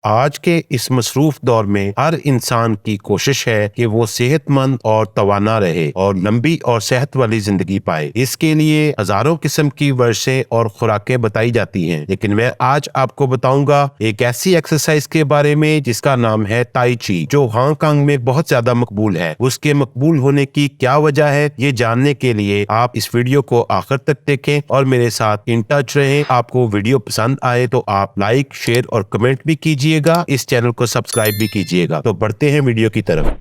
आज के इस मसरूफ दौर में हर इंसान की कोशिश है कि वो सेहतमंद और तवाना रहे और लंबी और सेहत वाली जिंदगी पाए। इसके लिए हजारों किस्म की वर्जें और खुराकें बताई जाती हैं, लेकिन मैं आज आपको बताऊंगा एक ऐसी एक्सरसाइज के बारे में जिसका नाम है ताई ची, जो हांगकांग में बहुत ज्यादा मकबूल है। उसके मकबूल होने की क्या वजह है, ये जानने के लिए आप इस वीडियो को आखिर तक देखें और मेरे साथ इन टच रहें। आपको वीडियो पसंद आए तो आप लाइक, शेयर और कमेंट भी कीजिए। इस चैनल को सब्सक्राइब भी कीजिएगा। तो बढ़ते हैं वीडियो की तरफ।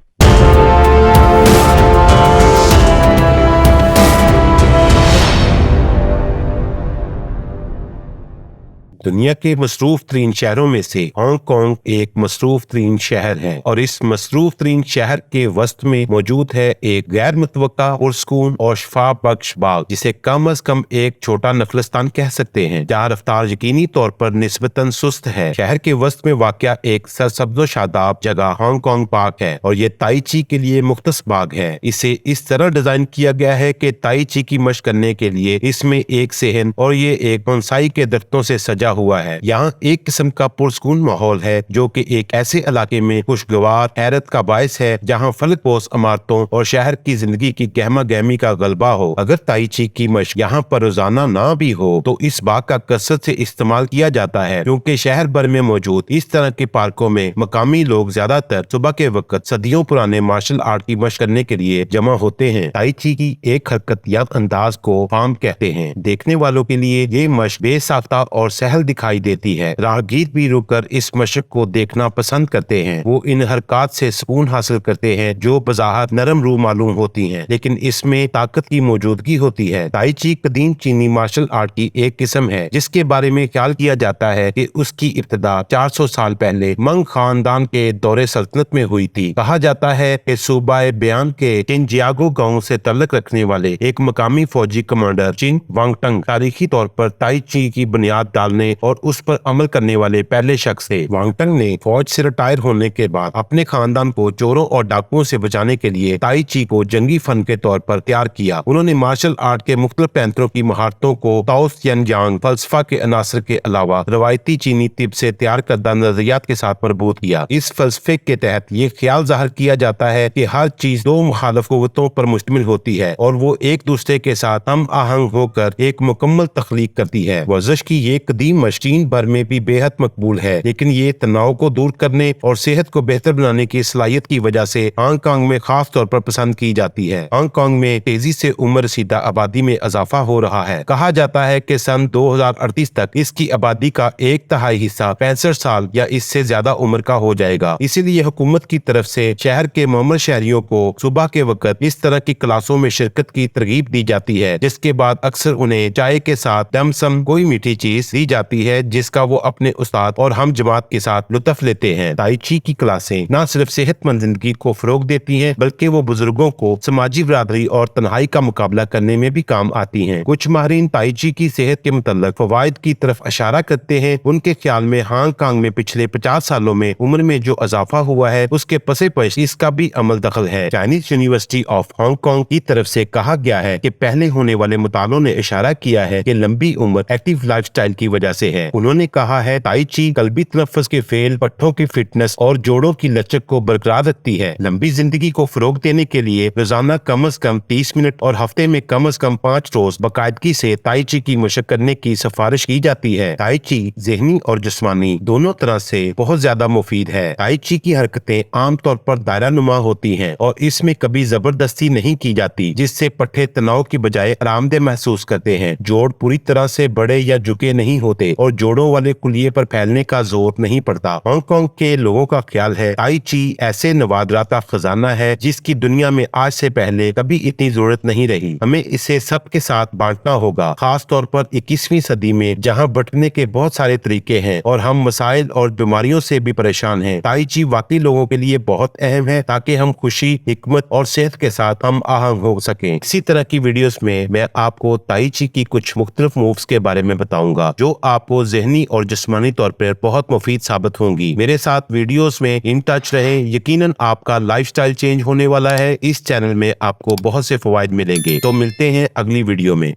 दुनिया के मसरूफ तरीन शहरों में से हांगकांग एक मसरूफ तरीन शहर है और इस मसरूफ तरीन शहर के वस्त में मौजूद है एक गैर मुतवक्का, पुरसकून और शफा बख्श बाग, जिसे कम अज कम एक छोटा नखलस्तान कह सकते हैं, जहाँ रफ्तार यकीनी तौर पर निस्बतन सुस्त है। शहर के वस्त में वाक़या एक सरसब्ज़ो शादाब जगह हांगकांग पार्क है और ये ताई ची के लिए मुख्तस बाग है। इसे इस तरह डिजाइन किया गया है कि ताई ची की मशक करने के लिए इसमें एक सेहन और ये एक बोनसाई के दरख्तों से सजा हुआ है। यहाँ एक किस्म का पुरसकून माहौल है जो कि एक ऐसे इलाके में खुशगवार हैरत का बायस है जहाँ फलकपोश इमारतों और शहर की जिंदगी की गहमा गहमी का गलबा हो। अगर ताई ची की मशक यहाँ पर रोजाना ना भी हो तो इस बाग का कसरत से इस्तेमाल किया जाता है, क्योंकि शहर भर में मौजूद इस तरह के पार्कों में मकामी लोग ज्यादातर सुबह के वक्त सदियों पुराने मार्शल आर्ट की मशक करने के लिए जमा होते हैं। ताई ची की एक हरकत या अंदाज को फार्म कहते हैं। देखने वालों के लिए ये मशक बेसाख्ता और सहल दिखाई देती है। राहगीर भी रुककर इस मशक को देखना पसंद करते हैं। वो इन हरकत से सुकून हासिल करते हैं जो बज़ाहिर नरम रूह मालूम होती हैं, लेकिन इसमें ताकत की मौजूदगी होती है। ताई ची कदीम चीनी मार्शल आर्ट की एक किस्म है जिसके बारे में ख्याल किया जाता है कि उसकी इब्तिदा 400 साल पहले मंग खानदान के दौरे सल्तनत में हुई थी। कहा जाता है कि सूबा बयान के चिनजियागो गांव से तल्लुक रखने वाले एक मकामी फौजी कमांडर चिन वांगटंग तारीखी तौर पर ताई ची की बुनियाद डालने और उस पर अमल करने वाले पहले शख्स थे। वांगटंग ने फौज से रिटायर होने के बाद अपने खानदान को चोरों और डाकुओं से बचाने के लिए ताई ची को जंगी फन के तौर पर तैयार किया। उन्होंने मार्शल आर्ट के मुख्तलिफ पैंतरों की महारतों को ताओ सियान यांग फलसफा के अनासर के अलावा रवायती चीनी तिब से तैयार करदा नजरियात के साथ मरबूत किया। इस फलसफे के तहत ये ख्याल जाहिर किया जाता है कि हर चीज दो मुखालिफ कुव्वतों पर मुश्तमिल होती है और वो एक दूसरे के साथ हम आहंग होकर एक मुकम्मल तख्लीक करती है। वर्जिश की ये कदीम मशक चीन भर में भी बेहद मकबूल है, लेकिन ये तनाव को दूर करने और सेहत को बेहतर बनाने की सलाहियत की वजह से हांगकांग में खास तौर पर पसंद की जाती है। हांगकांग में तेजी से उम्र रसीदा आबादी में इजाफा हो रहा है। कहा जाता है कि सन 2038 तक इसकी आबादी का 1/3 हिस्सा 65 साल या इससे ज्यादा उम्र का हो जाएगा। इसीलिए हुकूमत की तरफ से शहर के मुअम्मर शहरियों को सुबह के वक्त इस तरह की क्लासों में शिरकत की तरगीब दी जाती है, जिसके बाद अक्सर उन्हें चाय के साथ दमसम कोई मीठी चीज दी जाती है जिसका वो अपने उस्ताद और हम जमात के साथ लुत्फ लेते हैं। ताई ची की क्लासें न सिर्फ सेहतमंद जिंदगी को फरोग देती हैं, बल्कि वो बुजुर्गों को समाजी बरादरी और तन्हाई का मुकाबला करने में भी काम आती हैं। कुछ माहिरीन ताई ची की सेहत के मुतल्लिक फवाइद की तरफ इशारा करते हैं। उनके ख्याल में हांगकांग में पिछले 50 सालों में उम्र में जो इजाफा हुआ है उसके पसे पेश इसका भी अमल दखल है। चाइनीज यूनिवर्सिटी ऑफ हांगकांग की तरफ से कहा गया है कि पहले होने वाले मुतालों ने इशारा किया है कि लंबी उम्र एक्टिव लाइफस्टाइल की वजह से है। उन्होंने कहा है ताई ची कल्बी तनफ्फुस के फेल, पट्टों की फिटनेस और जोड़ों की लचक को बरकरार रखती है। लंबी जिंदगी को फरोग देने के लिए रोजाना कम अज कम 30 मिनट और हफ्ते में कम अज कम 5 रोज बाकायदगी से ताई ची की मशक करने की सिफारिश की जाती है। ताई ची ज़हनी और जिस्मानी दोनों तरह से बहुत ज्यादा मुफीद है। ताई ची की हरकतें आमतौर पर दायरा नुमा होती हैं और इसमें कभी जबरदस्ती नहीं की जाती, जिससे पट्टे तनाव की बजाय आरामदेह महसूस करते हैं। जोड़ पूरी तरह से बड़े या झुके नहीं होते और जोड़ों वाले कुलिये पर फैलने का जोर नहीं पड़ता। हांगकांग के लोगों का ख्याल है ताई ची ऐसे नवादराता खजाना है जिसकी दुनिया में आज से पहले कभी इतनी जरूरत नहीं रही। हमें इसे सबके साथ बांटना होगा, खास तौर पर 21वीं सदी में जहां बंटने के बहुत सारे तरीके हैं और हम मसाइल और बीमारियों से भी परेशान हैं। ताई ची वाकई लोगों के लिए बहुत अहम है ताकि हम खुशी, हिकमत और सेहत के साथ हम आहंग हो सकें। इसी तरह की वीडियोस में मैं आपको ताई ची की कुछ मुख्तलिफ मूव्स के बारे में बताऊंगा जो आपको ज़हनी और जिस्मानी तौर पर बहुत मुफीद साबित होंगी। मेरे साथ वीडियोस में इन टच रहें, यकीनन आपका लाइफस्टाइल चेंज होने वाला है। इस चैनल में आपको बहुत से फवाइद मिलेंगे। तो मिलते हैं अगली वीडियो में।